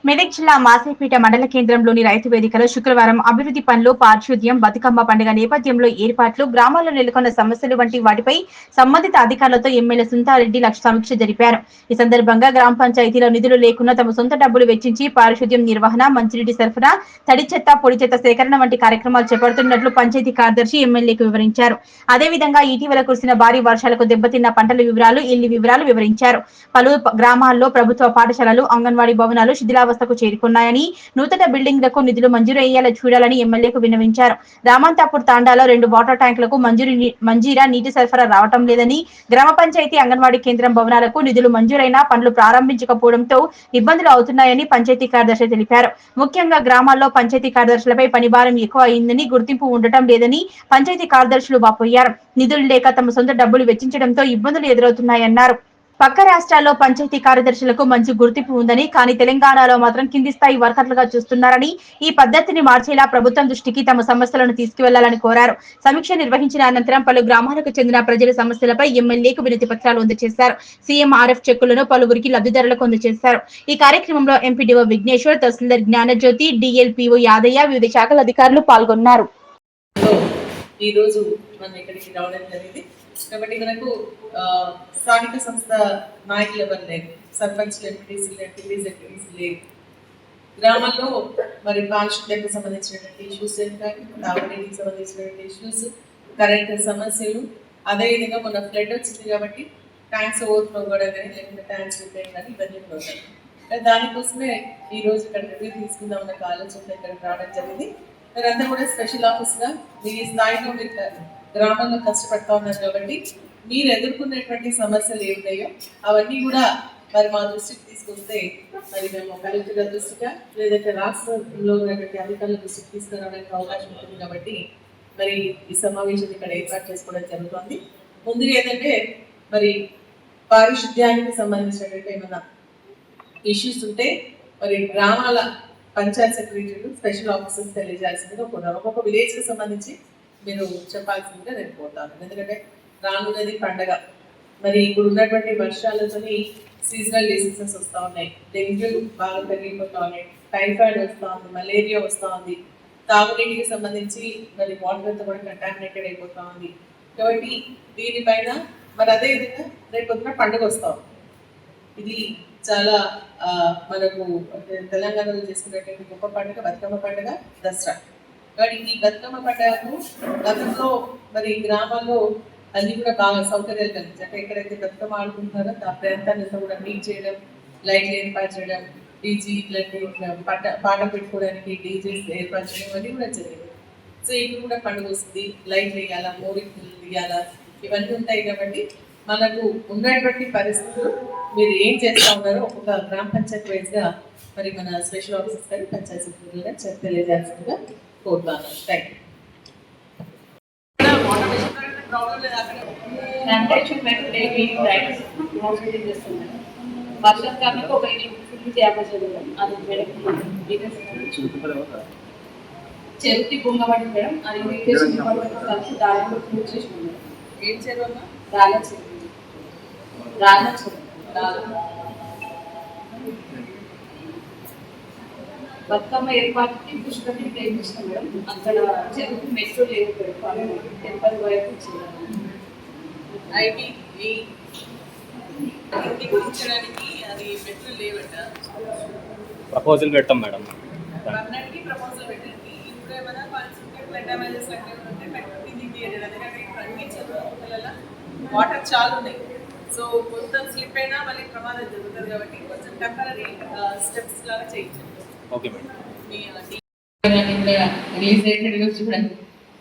మెదక్ జిల్లా మాసేపేట మండల కేంద్రంలోని రైతు వేదికలో శుక్రవారం అభివృద్ధి పనులు, పారిశుద్ధ్యం, బతుకమ్మ పండుగ నేపథ్యంలో ఏర్పాట్లు, గ్రామాల్లో నెలకొన్న సమస్యలు వంటి వాటిపై సంబంధిత అధికారులతో ఎమ్మెల్యే సుంతారెడ్డి సమీక్ష జరిపారు. ఈ సందర్భంగా గ్రామ పంచాయతీలో నిధులు లేకున్నా తమ సొంత డబ్బులు వెచ్చించి పారిశుద్ధ్యం నిర్వహణ, మంచినీటి సరఫరా, తడి చెత్త, పొడి చెత్త సేకరణ వంటి కార్యక్రమాలు చేపడుతున్నట్లు పంచాయతీ కార్యదర్శి ఎమ్మెల్యేకు వివరించారు. అదేవిధంగా ఇటీవల కురిసిన భారీ వర్షాలకు దెబ్బతిన్న పంటల వివరాలు, ఇళ్ల వివరాలు వివరించారు. పలు గ్రామాల్లో ప్రభుత్వ పాఠశాలలు, అంగన్వాడీ భవనాలు శిథిలావస్థకు చేరుకున్నాయని, నూతన బిల్డింగ్లకు నిధులు మంజూరు అయ్యేలా చూడాలని ఎమ్మెల్యేకు విన్నవించారు. రామంతాపూర్ తాండాలో 2 వాటర్ ట్యాంకులకు మంజీరా నీటి సరఫరా రావటం లేదని, గ్రామ పంచాయతీ అంగన్వాడీ కేంద్రం భవనాలకు నిధులు మంజూరైనా పనులు ప్రారంభించకపోవడంతో ఇబ్బందులు అవుతున్నాయని పంచాయతీ కార్యదర్శి తెలిపారు. ముఖ్యంగా గ్రామాల్లో పంచాయతీ కార్యదర్శులపై పనిభారం ఎక్కువ అయిందని, గుర్తింపు ఉండటం లేదని పంచాయతీ కార్యదర్శులు వాపోయారు. నిధులు లేక తమ సొంత డబ్బులు వెచ్చించడంతో ఇబ్బందులు ఎదురవుతున్నాయన్నారు. పక్క రాష్ట్రాల్లో పంచాయతీ కార్యదర్శులకు మంచి గుర్తింపు ఉందని, కానీ తెలంగాణలో మాత్రం కింది స్థాయి వర్కర్లుగా చూస్తున్నారని, ఈ పద్ధతిని మార్చేలా ప్రభుత్వం దృష్టికి తమ సమస్యలను తీసుకువెళ్లాలని కోరారు. సమీక్ష నిర్వహించిన అనంతరం పలు గ్రామాలకు చెందిన ప్రజల సమస్యలపై ఎమ్మెల్యేకు వినతి పత్రాలు అందజేశారు. సీఎంఆర్ఎఫ్ చెక్కులను పలువురికి లబ్ధిదారులకు అందజేశారు. ఈ కార్యక్రమంలో ఎంపీడీఓ విఘ్నేశ్వర్, తహసీల్దార్ జ్ఞానజ్యోతి, డిఎల్పీఓ యాదయ్య, వివిధ శాఖల అధికారులు పాల్గొన్నారు. ఈ రోజు మనం ఇక్కడికి రావడం జరిగింది. కాబట్టి మనకు స్థానిక సంస్థ నాయకులు ఎవరు లేరు, సర్పంచ్లు, ఎంపీటీసీలు లేరు. గ్రామాల్లో మరి పారిశుద్ధ్యానికి సంబంధించినటువంటి ఇష్యూస్ కానీ, తాగునీటికి సంబంధించినటువంటి ఇష్యూస్, కరెంట్ సమస్యలు, అదేవిధంగా మొన్న ఫ్లడ్ వచ్చింది కాబట్టి ట్యాంక్స్ ఓవర్ఫ్లో కూడా కానీ, లేకుంటే ట్యాంక్స్ రిపేర్ కానీ ఇవన్నీ ఉంటాయి. దానికోసమే ఈ రోజు ఇక్కడ రివ్యూ తీసుకుందాం అన్న ఆలోచనతో ఇక్కడికి రావడం జరిగింది. మీరంతా కూడా స్పెషల్ ఆఫీస్గా మీ స్థాయిలో మీరు గ్రామంలో కష్టపడతా ఉన్నారు కాబట్టి మీరు ఎదుర్కొన్నటువంటి సమస్యలు ఏమున్నాయో అవన్నీ కూడా మరి మా దృష్టికి తీసుకొస్తే మరి మేము కలెక్టర్ గారి దృష్టిగా లేదంటే రాష్ట్రంలో ఉన్నటువంటి అధికారుల దృష్టికి తీసుకురావడానికి అవకాశం ఉంటుంది. కాబట్టి మరి ఈ సమావేశం ఇక్కడ ఏర్పాటు చేసుకోవడం జరుగుతుంది. ముందుగా ఏంటంటే మరి పారిశుద్ధ్యానికి సంబంధించినటువంటి ఏమైనా ఇష్యూస్ ఉంటే మరి గ్రామాల పంచాయత్ సెక్రటరీలు, స్పెషల్ ఆఫీసర్స్ తెలియజేయాల్సిందిగా ఒక్కొక్క విలేజ్కి సంబంధించి మీరు చెప్పాల్సిందిగా నేను కోరుతాను. ఎందుకంటే రానున్నది పండగ. మరి ఇప్పుడు ఉన్నటువంటి వర్షాలతోని సీజనల్ డిసీజెస్ వస్తూ ఉన్నాయి. డెంగ్యూ బాగా పెరిగిపోతూ ఉన్నాయి, టైఫాయిడ్ వస్తూ ఉంది, మలేరియా వస్తూ ఉంది, తాగునీటికి సంబంధించి మరి వాటర్ అంతా కూడా కంటామినేటెడ్ అయిపోతూ ఉంది. కాబట్టి దీనిపైన మరి అదేవిధంగా రేపు పొద్దున పండుగ వస్తూ ఉంది. ఇది చాలా మనకు తెలంగాణలో చేసుకునేటువంటి గొప్ప పండుగ బతుకమ్మ పండుగ, దసరా. కానీ ఈ బతుకమ్మ పండుగకు గతంలో మరి గ్రామాల్లో అన్ని కూడా బాగా సౌకర్యాలు కలిగింది. అంటే ఎక్కడైతే బతుకమ్మ ఆడుకుంటున్నారో ఆ ప్రాంతాన్ని కూడా నీట్ చేయడం, లైట్లు ఏర్పాటు చేయడం, డీజీ ఇట్లాంటి పాట పెట్టుకోవడానికి డీజేస్ ఏర్పాటు చేయడం అన్నీ కూడా జరిగింది. సో ఇప్పుడు కూడా పండుగ వస్తుంది, లైట్ వేయాలా, మోరింగ్ తీయాలా, ఇవన్నీ ఉంటాయి. కాబట్టి మనకు ఉన్నటువంటి పరిస్థితులు మీరు ఏం చేస్తూ ఉన్నారో ఒక్కొక్క గ్రామ పంచాయతీ వైజ్గా మరి మన స్పెషల్ ఆఫీసర్స్ కానీ పంచాయతీ సెక్రటరీగా తెలియజేయాల్సిందిగా కోరుతాను. Thank you. వర్షాకాలంలో ఒక 50 చెరువుకి బొంగబడి మేడం, అది ఇరిగేషన్ డిపార్ట్మెంట్ కలిసి దారిలో పూర్తి చేసి ఉన్నాం. ఏం చెరువు? రాళ్ళ చెరువు. బతుకమ్మ ఏర్పాటుకి పుష్కరిని ప్రేమిస్తాం మేడం. అక్కడ చెరువుకి మెట్రో లేదు, టెంపర్ వైపు అది మెట్రో లేవట. ప్రపోజల్ పెడతాం మేడం. ప్రపోజల్ పెట్టండి. ఇప్పుడు ఏమైనా డ్యామేజెస్ అంటే మెట్రో కిందికి ఎందుకంటే అన్ని చెరువుల వాటర్ చాలా ఉన్నాయి. సో కొంచెం స్లిప్ అయినా మళ్ళీ ప్రమాదం జరుగుతుంది. కాబట్టి కొంచెం టెంపరీ స్టెప్స్ లాగా చేయించండి. Okay madam. రిలీజ్ అయ్యేటట్టుగా చూడండి,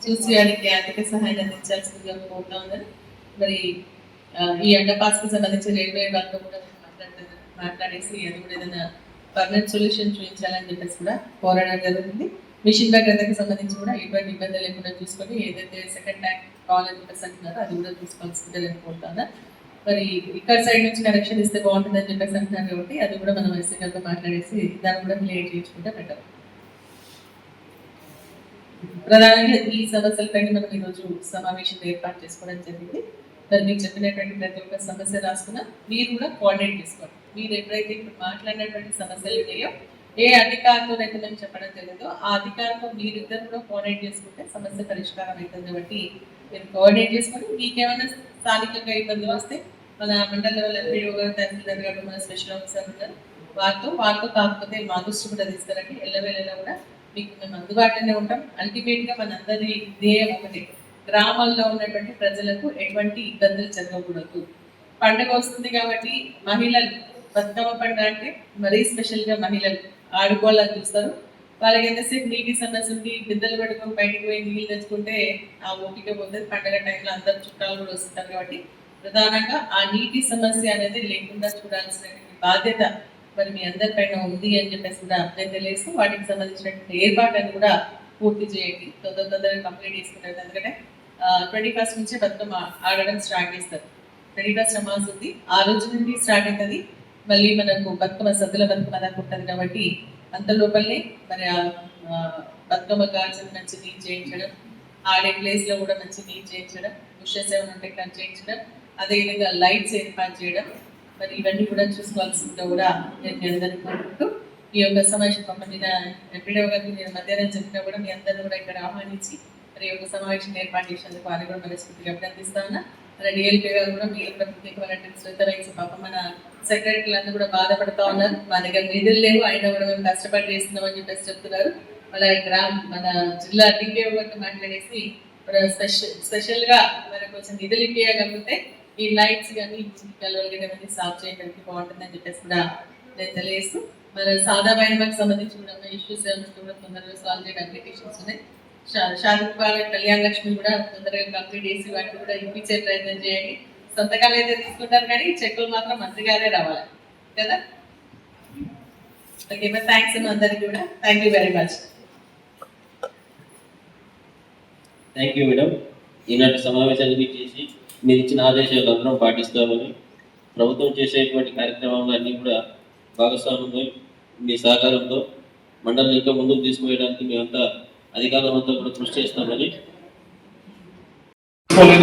చూసి వారికి ఆర్థిక సహాయాన్ని అందించాల్సిందిగా కోరుతా ఉందని. మరి ఈ అండర్పాస్కి సంబంధించి రైల్వే వాళ్ళతో కూడా మాట్లాడేసి అది కూడా ఏదైనా పర్మనెంట్ సొల్యూషన్ చూపించాలని చెప్పేసి కూడా పోరాడడం జరుగుతుంది. మిషన్ భద్రతకు సంబంధించి కూడా ఎటువంటి ఇబ్బంది లేకుండా చూసుకొని ఏదైతే సెకండ్ ట్యాంక్ కావాలని చెప్పేసి అంటున్నారో అది కూడా తీసుకోవాల్సిందే నేను కోరుతాను. మరి ఇక్కడ సైడ్ నుంచి కనెక్షన్ ఇస్తే బాగుంటుందని చెప్పేసి అంటున్నారు. కాబట్టి అది కూడా మనం ఎస్సీ గారితో మాట్లాడేసి దాన్ని కూడా క్లియర్ చేయించుకుంటే బెటర్. ప్రధానంగా ఈ సమస్యలపైన మనం ఈరోజు సమావేశం ఏర్పాటు చేసుకోవడం జరిగింది. మరి మీరు చెప్పినటువంటి ప్రతి ఒక్క సమస్య రాసుకున్నా మీరు కూడా కోఆర్డినేట్ చేసుకోండి. మీరు ఎప్పుడైతే ఇప్పుడు మాట్లాడినటువంటి సమస్యలు ఉన్నాయో ఏ అధికారితో అయితే మేము చెప్పడం జరిగిందో ఆ అధికారితో మీరిద్దరు కూడా కోఆర్డినేట్ చేసుకుంటే సమస్య పరిష్కారం అవుతుంది కాబట్టి మీరు కోఆర్డినేట్ చేసుకొని మీకేమైనా స్థానికంగా ఇబ్బందులు వస్తే మన మండల లెవెల్ ఎంపీడీఓ గారు, తహసీల్దార్ గారు, మన స్పెషల్ ఆఫీసర్ ఉన్నారు, వాళ్ళతో కాకపోతే మా దృష్టి కూడా తీసుకురండి. ఎల్లవేళలా కూడా మీకు మేము అందుబాటులోనే ఉంటాం. అల్టిమేట్గా మన అందరి ధ్యేయం ఒకటి, గ్రామాల్లో ఉన్నటువంటి ప్రజలకు ఎటువంటి ఇబ్బందులు జరగకూడదు. పండుగ వస్తుంది కాబట్టి మహిళలు బతుకమ్మ పండుగ అంటే మరీ స్పెషల్గా మహిళలు ఆడుకోవాలని చూస్తారు. వాళ్ళకి ఎంతసేపు నీటి సమస్య ఉండి బిందెలు పట్టుకొని బయటికి పోయి నీళ్ళు తెచ్చుకుంటే ఆ ఓపిక పోతుంది. పండుగ టైంలో అందరు చుట్టాలు కూడా వస్తుంటారు కాబట్టి ప్రధానంగా ఆ నీటి సమస్య అనేది లేకుండా చూడాల్సిన బాధ్యత మరి మీ అందరి పైన ఉంది అని చెప్పేసి కూడా నేను తెలియజేస్తూ వాటికి సంబంధించినటువంటి ఏర్పాట్లను కూడా పూర్తి చేయండి. తొందరగా కంప్లీట్ చేసుకుంటారు. ఎందుకంటే 21st నుంచి బతుకమ్మ ఆడడం స్టార్ట్ చేస్తారు. 21st నమాజ్ ఉంది, ఆ రోజు నుండి స్టార్ట్ అవుతుంది. మళ్ళీ మనకు బతుకమ్మ సద్దుల బతుకమ్మ దాకా ఉంటుంది కాబట్టి అంత లోపలనే మరి బతుకమ్మ కాల్చిన మంచి నీట్ చేయించడం, ఆడే ప్లేస్లో కూడా మంచి నీట్ చేయించడం, బుషెస్ ఏమైనా ఉంటే కట్ చేయించడం, అదేవిధంగా లైట్స్ ఏర్పాటు చేయడం, మరి ఇవన్నీ కూడా చూసుకోవాల్సిందిగా కూడా నేను అందరినీ కోరుకుంటూ ఈ యొక్క సమావేశం పంపిన ఎంపీడీఓ గారికి నేను మధ్యాహ్నం చెప్పినా కూడా మీ అందరూ కూడా ఇక్కడ ఆహ్వానించి మరి యొక్క సమావేశం ఏర్పాటు చేసేందుకు వారిని కూడా మనస్ఫూర్తిగా అభినందిస్తా ఉన్నా. మరి డిఎల్పీ గారు కూడా మీరు ప్రత్యేకమైన శ్రద్ధ వహించి పాపం మన సెక్రటరీలందరూ కూడా బాధపడతా ఉన్నారు. మా దగ్గర నిధులు లేవు, అయినా కూడా మేము కష్టపడి చేస్తున్నామని చెప్పేసి చెప్తున్నారు. మన జిల్లా డిపిఓ గారితో మాట్లాడేసి స్పెషల్గా మనకు కొంచెం నిధులు ఇప్పించగలిగితే ఈ లైట్స్ కానీ కలవలు సాల్వ్ చేయడానికి బాగుంటుందని చెప్పేసి కూడా నేను తెలియజేస్తూ మన సాదా మైనకు సంబంధించి కూడా ఇష్యూస్ కూడా తొందరగా సాల్వ్ చేయడానికి అప్లికేషన్స్ ఉన్నాయి. షారూఖ్ కళ్యాణ లక్ష్మి కూడా తొందరగా కంప్లీట్ చేసి వాటిని కూడా ఇప్పించే ప్రయత్నం చేయండి. సొంతకాలు అయితే తీసుకుంటారు కానీ చెక్కులు మాత్రం మంత్రి గారే రావాలి కదా. ఓకే, థ్యాంక్స్ అందరికీ కూడా. Thank you very much. Thank you madam. ఈనాటి సమావేశానికి చేసి మీరు ఇచ్చిన ఆదేశాలు అందరం పాటిస్తామని, ప్రభుత్వం చేసేటువంటి కార్యక్రమాలన్నీ కూడా భాగస్వామ్యంగా మీ సహకారంతో మండలం ఇంకా ముందుకు తీసుకువేయడానికి మేమంతా అధికారులంతా కూడా కృషి చేస్తామని.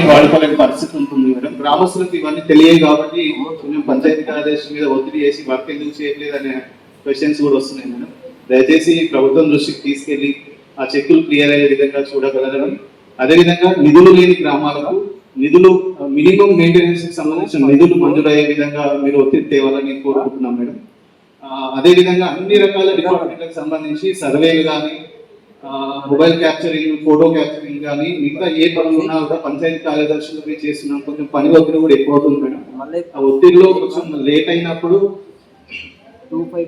వాడుకోలేని పరిస్థితి ఉంటుంది మేడం. గ్రామస్తులకు ఇవన్నీ తెలియదు కాబట్టి కొంచెం పంచాయతీ కార్యదర్శి మీద ఒత్తిడి చేసి వర్క్ ఎందుకు చేయట్లేదు అనే క్వశ్చన్స్ కూడా వస్తున్నాయి మేడం. దయచేసి ప్రభుత్వం దృష్టికి తీసుకెళ్లి ఆ చెక్కులు క్లియర్ అయ్యే విధంగా చూడగలరని, అదేవిధంగా నిధులు లేని గ్రామాలకు నిధులు మినిమం మెయింటెనెన్స్ కి సంబంధించిన నిధులు మంజూరయ్యే విధంగా మీరు ఒత్తిడి తేవాలని కోరుకుంటున్నాం మేడం. అదేవిధంగా అన్ని రకాల డిపార్ట్మెంట్లకు సంబంధించి సర్వేలు కానీ, మొబైల్ క్యాప్చరింగ్, ఫోటో క్యాప్చరింగ్ కానీ, మిగతా ఏ పనులు ఉన్నా కూడా పంచాయతీ కార్యదర్శులపై చేస్తున్నాం. కొంచెం పని ఒత్తిడి కూడా ఎక్కువ అవుతుంది మేడం. ఆ ఒత్తిడిలో కొంచెం లేట్ అయినప్పుడు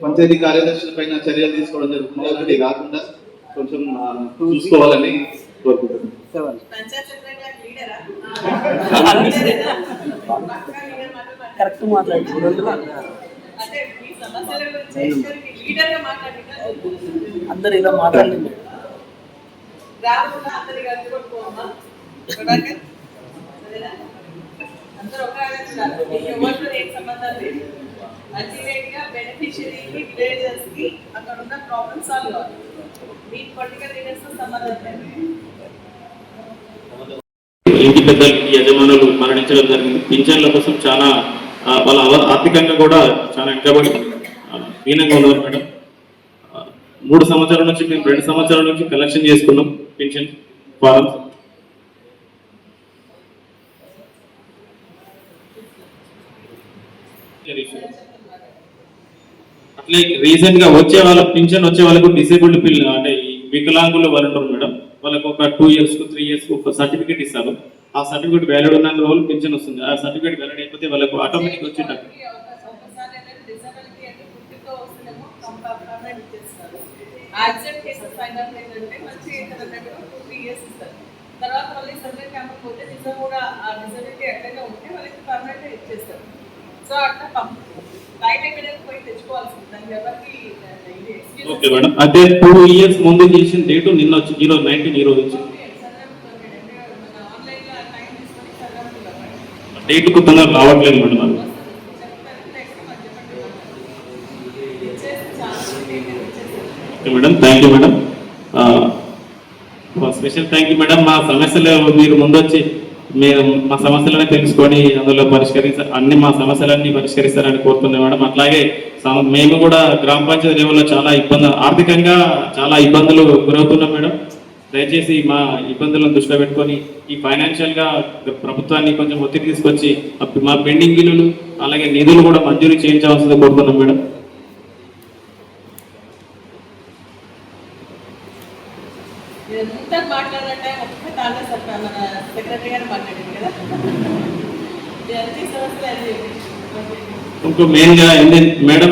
పంచాయతీ కార్యదర్శుల పైన చర్యలు తీసుకోవడం జరుగుతుంది. అలాంటి కాకుండా కొంచెం చూసుకోవాలని కోరుకుంటున్నాం. కరెక్ట్ మాట్లాడుతున్నారు అందరు ఇలా మాట్లాడండి. అందరూ ఒక ఏం సంబంధం లేదు. అల్టిమేట్గా బెనిఫిషియరీకి, విలేజర్స్కి అక్కడ ఉన్న ప్రాబ్లమ్ సాల్వ్ కావాలి. మీ పొలిటికల్ లీడర్స్తో సంబంధం లేదు. ఇంటి పెద్దలకి యజమానులు మరణించడం జరిగింది. పింఛన్ల కోసం చాలా వాళ్ళ ఆర్థికంగా కూడా చాలా వెనుకబడి హీనంగా ఉన్నారు మేడం. 3 సంవత్సరాల నుంచి మేము 2 సంవత్సరాల నుంచి కలెక్షన్ చేసుకున్నాం పెన్షన్ ఫారం. అట్లే రీసెంట్ గా వచ్చే వాళ్ళ పింఛన్ వచ్చే వాళ్ళకు డిసేబుల్డ్ పిల్లలు అంటే వికలాంగులు వాళ్ళు ఉంటారు మేడం. వాళ్ళకు ఒక 2 years 3 years ఒక సర్టిఫికేట్ ఇస్తారు. ఆ సర్టిఫికేట్ వ్యాలిడ్ ఉన్నంత రోజులు పెన్షన్ వస్తుంది. ఆ సర్టిఫికేట్ వ్యాలిడ్ అయిపోతే వాళ్ళకు ఆటోమేటిక్ వచ్చేటట్టు. యాక్సిడెంట్ కేసెస్ ఫైనల్ ఏంటంటే మంచి ఏంటంటే 2-3 years ఇస్తారు. తర్వాత మళ్ళీ సర్వే క్యాంప్ పోతే నిజం కూడా ఆ డిజబిలిటీ ఎక్కడైనా ఉంటే వాళ్ళకి పర్మనెంట్ ఇచ్చేస్తారు. సో అట్లా బయట ఎక్కడైనా పోయి తెచ్చుకోవాల్సింది. దానికి ఎవరికి ఓకే మేడం. అదే 2 years ముందు చేసిన డేట్ నిన్న వచ్చి 19 ఈ రోజు వచ్చి డేట్ కొత్తగా రావట్లేదు madam. Okay madam, thank you madam. Special thank you madam. మా సమస్యలు మీరు ముందు వచ్చి మీరు మా సమస్యలను తెలుసుకొని అందులో మా సమస్యలన్నీ పరిష్కరిస్తారని కోరుతున్నాం మేడం. అట్లాగే మేము కూడా గ్రామ పంచాయతీ లెవెల్లో ఆర్థికంగా చాలా ఇబ్బందులు గురవుతున్నాం మేడం. దయచేసి మా ఇబ్బందులను దృష్టిలో పెట్టుకొని ఈ ఫైనాన్షియల్ గా ప్రభుత్వాన్ని కొంచెం ఒత్తిడి తీసుకొచ్చి మా పెండింగ్ బిల్లులు అలాగే నిధులు కూడా మంజూరు చేయించవలసింది కోరుతున్నాం మేడం. ఇదంతా మాట్లాడాలంటే ఒక్క తాళ్ళ మన సెక్రటరీ గారు మాట్లాడింది కదా. అన్ని సమస్యలు అదే. ఇంకో మెయిన్ గా ఏంటి మేడం,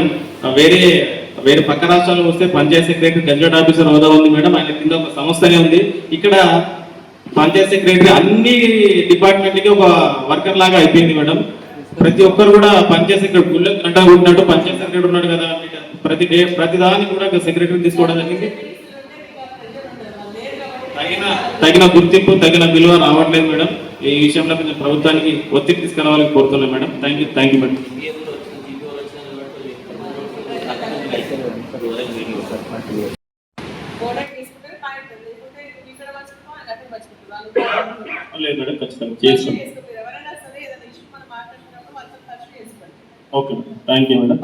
వేరే పక్క రాష్ట్రాల్లో వస్తే పంచాయత్ సెక్రటరీ గెజెట్ ఆఫీసర్ హోదా ఉంది మేడం. ఆయన కింద ఒక సంస్థనే ఉంది. ఇక్కడ పంచాయత్ సెక్రటరీ అన్ని డిపార్ట్మెంట్కి ఒక వర్కర్ లాగా అయిపోయింది మేడం. ప్రతి ఒక్కరు కూడా పంచాయత్ సెక్రటరీ గుళ్ళ గంట ఉన్నట్టు పంచాయత్ సెక్రటరీ ఉన్నాడు కదా, ప్రతి దానికి కూడా సెక్రటరీ తీసుకోవడం జరిగింది. తగిన గుర్తింపు తగిన విలువ రావట్లేదు మేడం. ఈ విషయంలో కొంచెం ప్రభుత్వానికి ఒత్తిడి తీసుకురావాలని కోరుతున్నాం మేడం. Thank you madam. లేదు మేడం, ఖచ్చితంగా చేస్తాం. Okay madam, thank you madam.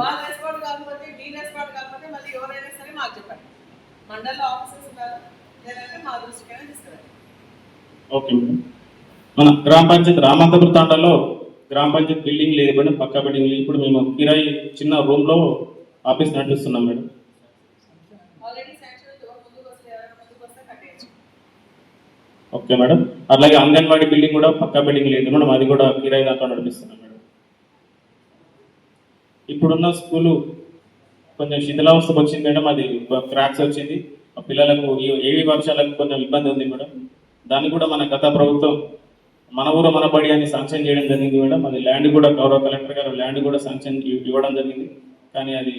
Okay madam. మన గ్రామ పంచాయతీ రామంతపురం తాండాలో గ్రామ పంచాయతీ బిల్డింగ్ లేదు మేడం, పక్కా బిల్డింగ్ లేదు. ఇప్పుడు మేము కిరాయి చిన్న రూమ్ లో ఆఫీస్ నడిపిస్తున్నాం మేడం. Okay madam. అలాగే అంగన్వాడీ బిల్డింగ్ కూడా పక్కా బిల్డింగ్ లేదు మేడం, అది కూడా కిరాయి దాంట్లో నడిపిస్తున్నాం మేడం. ఇప్పుడున్న స్కూలు కొంచెం శిథిలావస్థకు వచ్చింది మేడం, అది క్రాక్స్ వచ్చింది. పిల్లలకు ఏవి వర్షాలకు కొంచెం ఇబ్బంది ఉంది మేడం. దాన్ని కూడా మన గత ప్రభుత్వం మన ఊరు మన బడి అని శాంక్షన్ చేయడం జరిగింది మేడం. అది ల్యాండ్ కూడా గౌరవ కలెక్టర్ గారు ల్యాండ్ కూడా శాంక్షన్ ఇవ్వడం జరిగింది. కానీ అది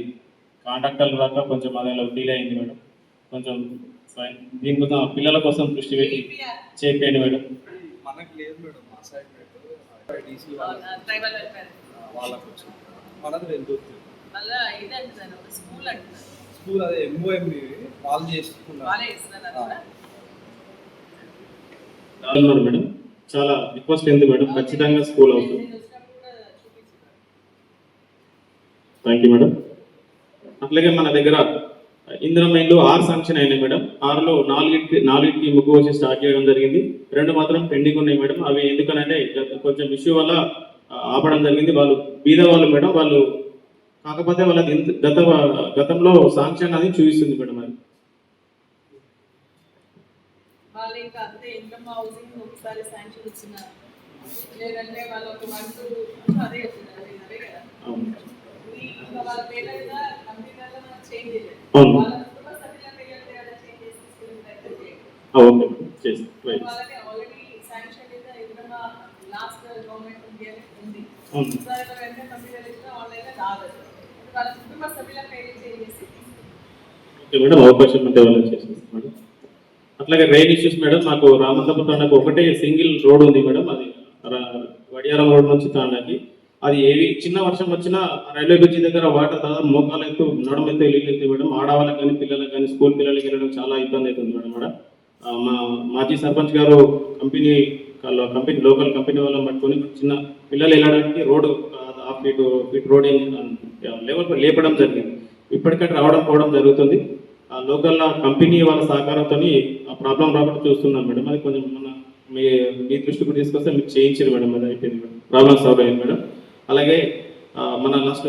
కాంట్రాక్టర్ల దాకా కొంచెం అదేలో డీలే అయింది మేడం. కొంచెం దీనికోసం పిల్లల కోసం దృష్టి పెట్టి చేయండి మేడం. మనకి లేదు మేడం, మా సైడ్ మనది స్కూల్ అదే ఎంఓఎంబి వాళ్ళు చేసుకున్నారు మేడం. చాలా రిక్వెస్ట్ ఉంది మేడం, ఖచ్చితంగా స్కూల్ అవుతుంది. Thank you madam. అట్లాగే మన దగ్గర ఇందిరమైన్లు 6 శాంక్షన్ అయినాయి మేడం. 6లో 4కి ముగ్గు వచ్చి స్టార్ట్ చేయడం జరిగింది. 2 మాత్రం పెండింగ్ ఉన్నాయి మేడం. అవి ఎందుకనంటే కొంచెం ఇష్యూ వల్ల ఆపడం జరిగింది. వాళ్ళు బీద వాళ్ళు మేడం, వాళ్ళు కాకపోతే వాళ్ళకి గతంలో శాంక్షన్ అది చూపిస్తుంది మేడం. అది వాళ్ళు ఇంకా అంతే ఇన్కమ్ హౌసింగ్ ఒకసారి శాంక్షన్ వచ్చిన లేదంటే వాళ్ళు ఒక మంత్ అదే వస్తున్నారు అదే కదా. ఇంకా వాళ్ళ పేర్ల మీద కంప్యూటర్లో మనం చేంజ్ చేయలేదు. వాళ్ళ కుటుంబ సభ్యుల పేర్ల చేంజ్ చేసి వాళ్ళకి ఆల్రెడీ శాంక్షన్ అయితే ఇన్కమ్ లాస్ట్ గవర్నమెంట్ ఉంది. ఒకసారి వెంటనే కంప్యూటర్ ఇస్తే ఆన్లైన్లో రాదు. వాళ్ళ కుటుంబ సభ్యుల పేర్లు చేంజ్ చేసి మేడం అవకాశం ఉంటే వాళ్ళు చేసేస్తాం మేడం. అట్లాగే రైల్ ఇష్యూస్ మేడం, మాకు రామంతపురం తాండాకు ఒకటే సింగిల్ రోడ్ ఉంది మేడం. అది వడియారం రోడ్ నుంచి తాండాకి. అది ఏవి చిన్న వర్షం వచ్చినా రైల్వే బ్రిడ్జి దగ్గర వాటర్ దాదాపు మోకాలు ఎత్తు నడుము ఎత్తు వెళ్ళి మేడం. ఆడవాళ్ళకి కానీ పిల్లలకు కానీ స్కూల్ పిల్లలకి వెళ్ళడం చాలా ఇబ్బంది అవుతుంది మేడం. కూడా మా మాజీ సర్పంచ్ గారు కంపెనీ లోకల్ కంపెనీ వాళ్ళని పట్టుకొని చిన్న పిల్లలు వెళ్ళడానికి రోడ్డు ఫీట్ రోడ్ లెవెల్ లేపడం జరిగింది. ఇప్పటికంటే రావడం పోవడం జరుగుతుంది. ఆ లోకల్ కంపెనీ వాళ్ళ సహకారంతో ఆ ప్రాబ్లం రాబట్టి చూస్తున్నాం మేడం. అది కొంచెం మీ దృష్టి కూడా తీసుకొస్తే మీకు చేయించారు మేడం. అది అయిపోయింది మేడం, ప్రాబ్లం సాల్వ్ అయింది మేడం. అలాగే మన లాస్ట్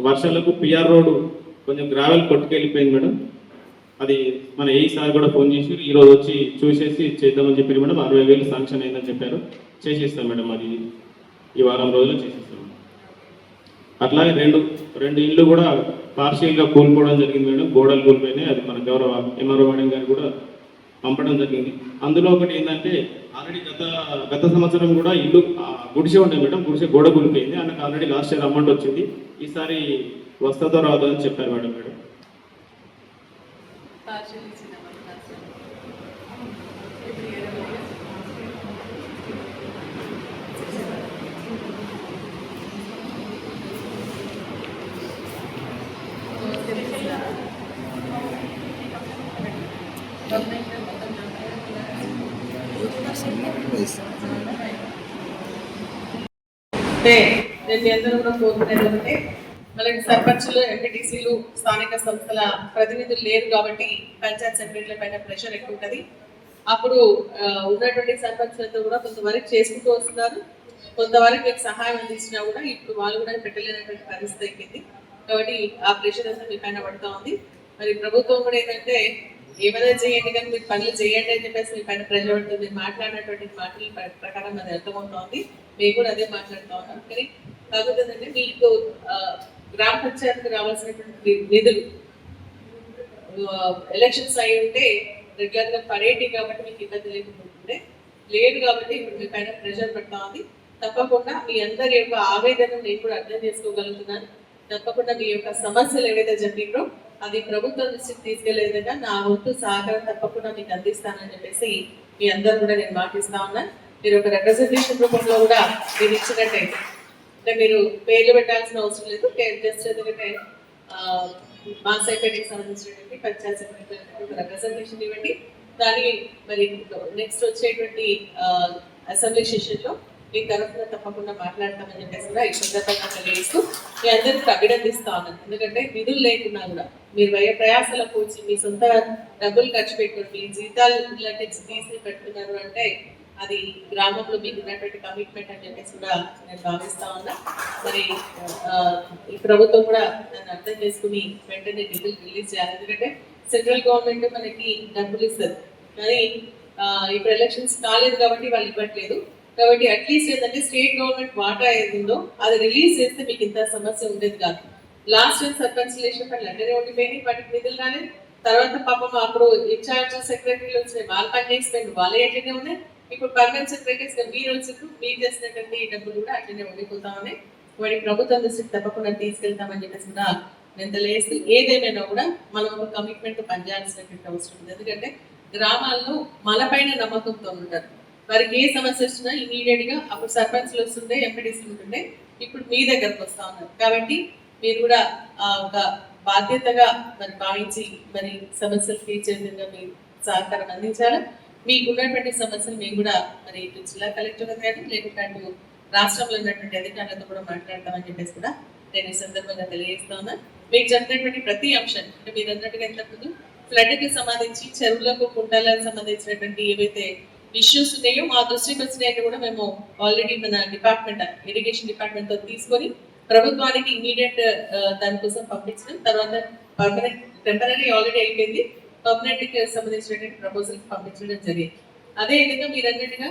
వర్షాలకు పిఆర్ రోడ్ కొంచెం గ్రావెల్ కొట్టుకెళ్ళిపోయింది మేడం. అది మన ఏ సార్ కూడా ఫోన్ చేసి ఈరోజు వచ్చి చూసేసి చేద్దామని చెప్పారు మేడం. 60,000 శాంక్షన్ అయిందని చెప్పారు. చేసేస్తాం మేడం, అది ఈ వారం రోజుల్లో చేసేస్తాం. అట్లాగే రెండు ఇళ్ళు కూడా పార్షియల్గా కూలిపోవడం జరిగింది మేడం. గోడలు కూలిపోయినాయి. అది మన గౌరవ ఎంఆర్ఓ మేడం గారు కూడా పంపడం జరిగింది. అందులో ఒకటి ఏంటంటే ఆల్రెడీ గత సంవత్సరం కూడా ఇల్లు గుడిసె ఉండే మేడం, గుడిసె గోడ కూలిపోయింది. ఆయనకు ఆల్రెడీ లాస్ట్ ఇయర్ అమౌంట్ వచ్చింది. ఈసారి వస్తుందో రాదో అని చెప్పారు మేడం. మేడం అంటే నేను మీ అందరూ కూడా కోరుకునేది ఏంటంటే మనకి సర్పంచులు, ఎంపీటీసీలు, స్థానిక సంస్థల ప్రతినిధులు లేరు కాబట్టి పంచాయత్ సెక్రటరీల పైన ప్రెషర్ ఎక్కువ ఉంటుంది. అప్పుడు ఉన్నటువంటి సర్పంచులతో కూడా కొంతవరకు చేసుకుంటూ వస్తున్నారు. కొంతవరకు మీకు సహాయం అందించినా కూడా ఇప్పుడు వాళ్ళు కూడా పెట్టలేనటువంటి పరిస్థితి అయిపోయింది. కాబట్టి ఆ ప్రెషర్ అంతా మీ పైన పడుతూ ఉంది. మరి ప్రభుత్వం కూడా ఏంటంటే ఏమైనా చేయండి కానీ మీరు పనులు చేయండి అని చెప్పేసి మీ పైన ప్రెషర్ పడుతుంది. మీరు మాట్లాడినటువంటి మాటల ప్రకారం అది అర్థమవుతోంది. మేము కూడా అదే మాట్లాడుతూ ఉన్నాం. కానీ కాకపోతే ఏంటంటే మీకు గ్రామ పంచాయతీకి రావాల్సినటువంటి నిధులు ఎలక్షన్స్ అయి ఉంటే రెగ్యులర్ గా పడేటి కాబట్టి మీకు ఇబ్బంది లేకుండా ఉంటుండే, లేదు కాబట్టి ఇప్పుడు మీ పైన ప్రెషర్ పడతా ఉంది. తప్పకుండా మీ అందరి యొక్క ఆవేదన నేను కూడా అర్థం చేసుకోగలుగుతున్నాను. తప్పకుండా మీ యొక్క సమస్యలు ఏవైతే చెప్పినో అది ప్రభుత్వం దృష్టికి తీసుకెళ్లే విధంగా నా వంతు సహకారం తప్పకుండా మీకు అందిస్తానని చెప్పేసి మీ అందరూ కూడా నేను మాటిస్తా ఉన్నా. మీరు ఒక రిప్రజెంటేషన్ రూపంలో కూడా మీరు ఇచ్చినట్టయితే అంటే మీరు పేర్లు పెట్టాల్సిన అవసరం లేదు. జస్ట్ ఎందుకంటే మాసైపేటకి సంబంధించినటువంటి పంచాయత్ సెక్రటరీ రిప్రజెంటేషన్ ఇవ్వండి. దాన్ని మరి నెక్స్ట్ వచ్చేటువంటి అసెంబ్లీ సెషన్ లో మీ తరఫున తప్పకుండా మాట్లాడతామని చెప్పేసి కూడా ఈ సందర్భంగా తెలియజేస్తూ మీ అందరికీ అభినందిస్తా ఉన్నాను. ఎందుకంటే నిధులు లేకున్నా కూడా మీరు వ్యయ ప్రయాసాల కూర్చి మీ సొంత డబ్బులు ఖర్చు పెట్టుకుని మీ జీతాలు తీసి పెట్టుకున్నారు అంటే అది గ్రామంలో మీకు ఉన్నటువంటి కమిట్మెంట్ అని చెప్పేసి కూడా నేను భావిస్తా ఉన్నా. మరి ఈ ప్రభుత్వం కూడా దాన్ని అర్థం చేసుకుని వెంటనే నిధులు రిలీజ్ చేయాలి. ఎందుకంటే సెంట్రల్ గవర్నమెంట్ మనకి డబ్బులు ఇస్తుంది కానీ ఇప్పుడు ఎలక్షన్స్ కాలేదు కాబట్టి వాళ్ళు ఇవ్వట్లేదు. కాబట్టి అట్లీస్ట్ ఏంటంటే స్టేట్ గవర్నమెంట్ వాటా ఏదిందో అది రిలీజ్ చేస్తే మీకు ఇంత సమస్య ఉండేది కాదు. లాస్ట్ టైం సర్పంచ్ ఎలక్షన్ పని అంటేనే ఉండిపోయినాయి, వాటికి నిధులు రాలేదు. తర్వాత పాపం అప్పుడు ఇన్ఛార్జ్ సెక్రటరీలు వచ్చినాయి, వాళ్ళు పని చేసిపోయింది, వాళ్ళే అట్లనే ఉన్నాయి. ఇప్పుడు పర్మనెంట్ సెక్రటరీస్ మీరు వచ్చినప్పుడు మీరు చేసినటువంటి డబ్బులు కూడా అట్లనే ఉండిపోతా ఉన్నాయి. వాటి ప్రభుత్వం దృష్టికి తప్పకుండా తీసుకెళ్తామని చెప్పేసి కూడా నేను తెలియజేస్తూ ఏదేమైనా కూడా మనం ఒక కమిట్మెంట్ పనిచేయాల్సినటువంటి అవసరం ఉంది. ఎందుకంటే గ్రామాల్లో మన పైన నమ్మకంతో ఉంటారు. వారికి ఏ సమస్య వచ్చినా ఇమీడియట్ గా అప్పుడు సర్పంచ్లు వస్తుంటే, ఎంపీటీసీలు ఉంటుండే, ఇప్పుడు మీ దగ్గరకు వస్తా ఉన్నారు. కాబట్టి మీరు కూడా ఒక బాధ్యతగా మరి భావించి మరి సమస్యలు తీర్చే విధంగా మీరు సహకారం అందించాలి. మీకు ఉన్నటువంటి సమస్యలు మేము కూడా మరి ఇటు జిల్లా కలెక్టర్ గారు లేకుంటే అటు రాష్ట్రంలో ఉన్నటువంటి అధికారులతో కూడా మాట్లాడతామని చెప్పేసి కూడా నేను ఈ సందర్భంగా తెలియజేస్తా ఉన్నా. మీకు చెప్పినటువంటి ప్రతి అంశం అంటే మీరు అన్నట్టుగా ఇంతకుముందు ఫ్లడ్ కి సంబంధించి చెరువులకు కుంటాలకు సంబంధించినటువంటి ఏవైతే ఇష్యూస్ ఉన్నాయో మా దృష్టికి వచ్చినాయని కూడా మేము ఆల్రెడీ మన డిపార్ట్మెంట్ ఇరిగేషన్ డిపార్ట్మెంట్ తో తీసుకొని ప్రభుత్వానికి ఇమీడియట్ దానికోసం పంపించడం, తర్వాత పర్మనెంట్ టెంపరీ ఆల్రెడీ అయిపోయింది, పర్మనెంట్ కి సంబంధించినటువంటి ప్రపోజల్ పంపించడం జరిగింది. అదే విధంగా మీరు అన్నట్టుగా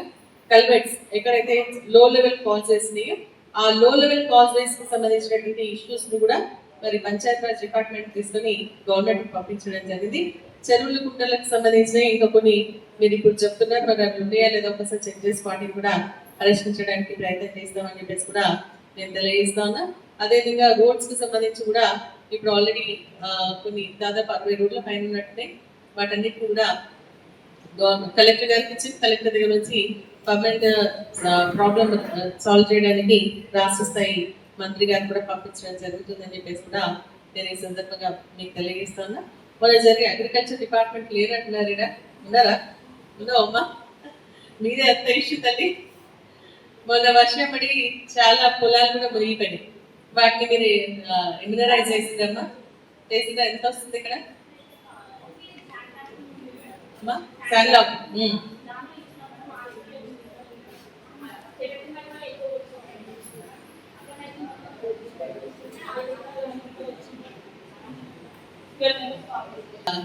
కల్వెట్స్ ఎక్కడైతే లో లెవెల్ కాల్స్ ఉన్నాయో ఆ లో లెవెల్ కాల్స్ కి సంబంధించినటువంటి ఇష్యూస్ ను కూడా మరి పంచాయత్ రాజ్ డిపార్ట్మెంట్ తీసుకొని గవర్నమెంట్ పంపించడం జరిగింది. చెరువుల కుంటలకు సంబంధించిన ఇంకా కొన్ని మీరు ఇప్పుడు చెప్తున్నారు, మరి అవి ఉన్నాయా లేదా ఒకసారి చెక్ చేసి వాటిని కూడా పరిష్కరించడానికి ప్రయత్నం చేస్తామని చెప్పేసి కూడా నేను తెలియజేస్తా ఉన్నా. అదేవిధంగా రోడ్స్ కి సంబంధించి కూడా ఇప్పుడు ఆల్రెడీ కొన్ని దాదాపు 60 రోడ్ల పైన ఉన్నట్టున్నాయి. వాటన్నిటిని కూడా కలెక్టర్ గారికి ఇచ్చి కలెక్టర్ దగ్గర నుంచి పర్మనెంట్ ప్రాబ్లమ్ సాల్వ్ చేయడానికి రాష్ట్ర స్థాయి మంత్రి గారు కూడా పంపించడం జరుగుతుందని చెప్పేసి కూడా నేను ఈ సందర్భంగా మీకు తెలియజేస్తున్నా. మన జరిగే అగ్రికల్చర్ డిపార్ట్మెంట్ లేరంటున్నారు, ఉన్నారా? ఉన్నావమ్మా, మీరే ఎంత ఇష్యూ తల్లి. మొన్న వర్షం పడి చాలా పొలాలు కూడా మునిగిపోయినాయి. వాటిని మీరు ఇమ్యూనరైజ్ చేసిందమ్మా? చేసిందా? ఎంత వస్తుంది ఇక్కడ శాన్లాక్?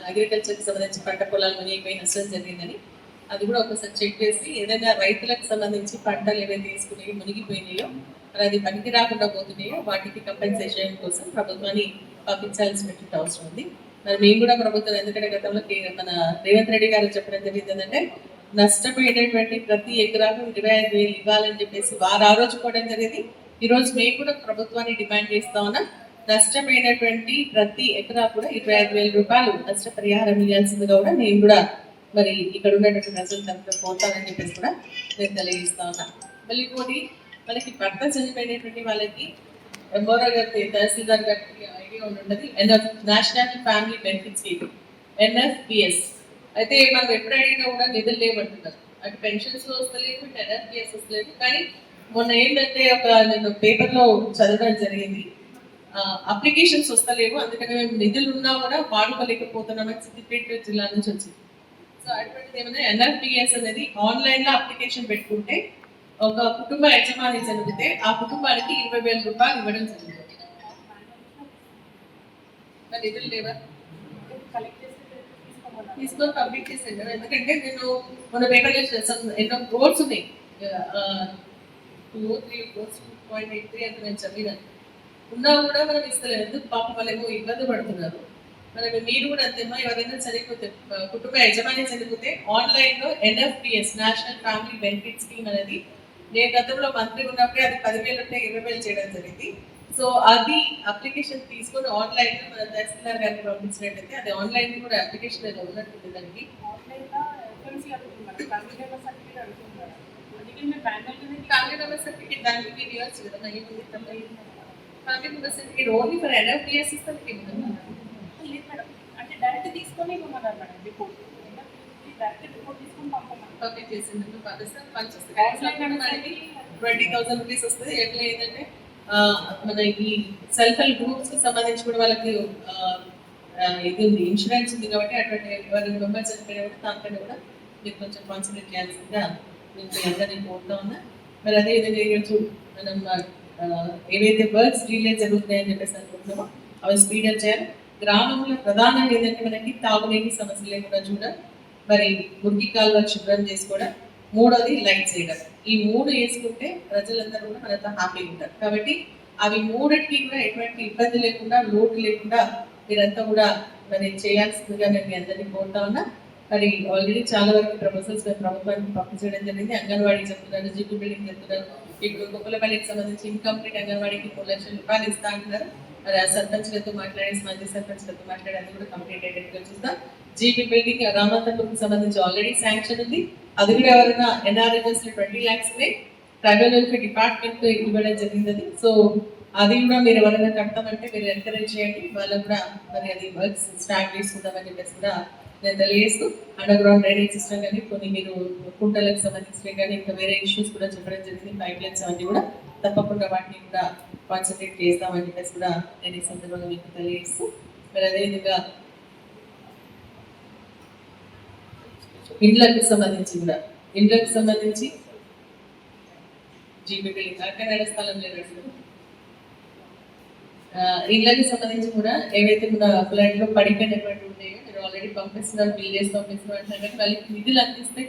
అగ్రికల్చర్ కి సంబంధించి పంట పొలాలు మునిగిపోయి నష్టం జరిగిందని అది కూడా ఒకసారి చెక్ చేసి ఏదైనా రైతులకు సంబంధించి పంటలు ఏవైతే తీసుకుని మునిగిపోయినాయో మరి అది పనికి రాకుండా పోతున్నాయో వాటికి కంపెన్సేషన్ కోసం ప్రభుత్వాన్ని పంపించాల్సినటువంటి అవసరం ఉంది. మరి మేము కూడా ప్రభుత్వం ఎందుకంటే గతంలో మన రేవంత్ రెడ్డి గారు చెప్పడం జరిగింది ఏంటంటే నష్టపోయినటువంటి ప్రతి ఎకరాకు 25,000 ఇవ్వాలని చెప్పేసి వారు ఆలోచుకోవడం జరిగింది. ఈ రోజు మేము కూడా ప్రభుత్వాన్ని డిమాండ్ చేస్తా ఉన్నాం, నష్టపోయినటువంటి ప్రతి ఎకరా కూడా 25,000 రూపాయలు నష్టపరిహారం ఇవ్వాల్సిందిగా కూడా నేను కూడా మరి ఇక్కడ ఉన్నటువంటి ప్రజలు తనతో పోతానని చెప్పేసి కూడా నేను తెలియజేస్తా ఉన్నా. మళ్ళీ ఇంకోటి మనకి భర్త చనిపోయినటువంటి వాళ్ళకి ఎంఓఆర్ గారికి తహసీల్దార్ గారికి ఐడియా ఉంటుంది national family benefit scheme NFPS. అయితే మనం ఎప్పుడు అడిగినా కూడా నిధులు లేవంటున్నారు. అటు పెన్షన్స్ వస్తలేదు, ఇటు NFPS వస్తలేదు. కానీ మొన్న ఏంటంటే నేను పేపర్లో చదవడం జరిగింది, అప్లికేషన్స్ వస్తలేవు, అందుకని మేము నిధులు ఉన్నా కూడా వాడుకోలేకపోతున్నామని సిద్దిపేట జిల్లా నుంచి వచ్చింది. సో అటువంటిది ఏమైనా ఎన్ఆర్పిఎస్ అనేది ఆన్లైన్లో అప్లికేషన్ పెట్టుకుంటే ఒక కుటుంబ యజమాని చదివితే ఆ కుటుంబానికి 20,000 రూపాయలు ఇవ్వడం జరుగుతుంది. మరి నిధులు లేవా? తీసుకొని పబ్లిక్ చేసాను కదా, ఎందుకంటే నేను మన పేపర్ ఎన్నో కోర్స్ ఉన్నాయి, 203 కోర్స్ 2.83 అంటే నేను చదివాను, ఉన్నా కూడా మనం ఇస్తలేదు. ఎందుకు పాపం వాళ్ళేమో ఇబ్బంది పడుతున్నారు. మనకి మీరు కూడా అంతేమో, ఎవరైనా చనిపోతే కుటుంబ యజమాని చనిపోతే ఆన్లైన్లో ఎన్ఎఫ్పిఎస్ నేషనల్ ఫ్యామిలీ బెనిఫిట్ స్కీమ్ అనేది నేను గతంలో మంత్రి ఉన్నప్పుడే అది 10,000 ఉంటే 20,000 చేయడం జరిగింది. సో అది అప్లికేషన్ తీసుకొని ఆన్లైన్లో మన తహసీల్దార్ గారికి పంపించినట్టయితే అది ఆన్లైన్ కూడా అప్లికేషన్ ఏదో ఉన్నట్టుంది దానికి. ఫ్యామిలీ మెంబర్ సర్టిఫికేట్ దానికి మీరు ఇవ్వచ్చు కదా, ఏముంది family member certificate only for NFPS ఇస్తే అంటే డైరెక్ట్ తీసుకొని ఇవ్వమన్నారు మేడం, రిపోర్ట్ డైరెక్ట్ రిపోర్ట్ తీసుకొని పంపమన్నారు. కాపీ చేసింది ఫండ్స్ వస్తాయి, 20,000 రూపీస్ వస్తుంది. ఎట్లా ఏంటంటే మన ఈ సెల్ఫ్ హెల్ప్ గ్రూప్స్ కి సంబంధించి కూడా వాళ్ళకి ఇది ఉంది, ఇన్సూరెన్స్ ఉంది కాబట్టి అటువంటి ఎవరి మెంబర్స్ చనిపోయినా కూడా దానిపైన కూడా మీరు కొంచెం కాన్సన్ట్రేట్ చేయాల్సిందిగా నేను అందరినీ కోరుతా ఉన్నా. మరి అదే విధంగా ఈరోజు మనం ఏవైతే వర్క్స్ డిలే జరుగుతున్నాయని చెప్పేసి అనుకుంటున్నామో అవి స్పీడప్ చేయాలి. గ్రామంలో ప్రధానంగా ఏంటంటే మనకి తాగునీటి సమస్యలు లేకుండా చూడాలి, మరి మురికి కాలువ శుభ్రం చేసుకోవడం, మూడోది లైట్స్ వేయడం. ఈ 3 వేసుకుంటే ప్రజలందరూ కూడా మనతో హ్యాపీగా ఉంటారు. కాబట్టి అవి 3టికి కూడా ఎటువంటి ఇబ్బంది లేకుండా, లోటు లేకుండా మీరంతా కూడా మరి చేయాల్సిందిగా నేను మీ అందరినీ కోరుతా ఉన్నా. మరి ఆల్రెడీ చాలా వరకు ప్రపోజల్స్ ప్రభుత్వానికి పంపించడం జరిగింది. అంగన్వాడీ చెప్తున్నారు, జీపీ బిల్డింగ్ చెప్తున్నారు, ఇప్పుడు కుక్కలపల్లికి సంబంధించి ఇన్కంప్లీట్ అంగన్వాడీకి 3 లక్షల రూపాయలు ఇస్తా అంటున్నారు. మరి ఆ సర్పంచ్లతో మాట్లాడేసి మాజీ సర్పంచ్లతో మాట్లాడి అది కూడా కంప్లీట్ అయ్యేట్టుగా చూస్తాం. జీపీ బిల్డింగ్ రామాంతపూర్కి సంబంధించి ఆల్రెడీ శాంక్షన్ ఉంది, అది కూడా ఎవరైనా NRS 20 lakhs tribal welfare department ఇవ్వడం జరిగింది. సో అది కూడా మీరు ఎవరైనా కడతామంటే మీరు ఎంకరేజ్ చేయండి, వాళ్ళకు కూడా మరి అది వర్క్స్ స్టార్ట్ చేసుకుందామని చెప్పేసి కూడా నేను తెలియజేస్తూ, అండర్ గ్రౌండ్ డ్రైనేజ్ సిస్టమ్ కానీ కొన్ని మీరు కుంటలకు సంబంధించినవి కానీ ఇంకా వేరే ఇష్యూస్ కూడా చెప్పడం జరిగింది, పైప్ లైన్స్ అవన్నీ కూడా తప్పకుండా వాటిని కూడా కాన్సన్ట్రేట్ చేస్తామని చెప్పేసి కూడా నేను ఈ సందర్భంగా మీకు తెలియజేస్తూ, మరి అదేవిధంగా ఇండ్లకు సంబంధించి జీబీ బిల్డింగ్ అక్కడ స్థలం లేదు, ఇళ్ళకి సంబంధించి కూడా ఏవైతే మన ఫ్లడ్ లో పడిపోయినటువంటి ఉన్నాయో మీరు ఆల్రెడీ పంపిస్తున్నారు, బిల్ చేసి పంపిస్తున్నారు అంటే వాళ్ళకి నిధులు అందిస్తే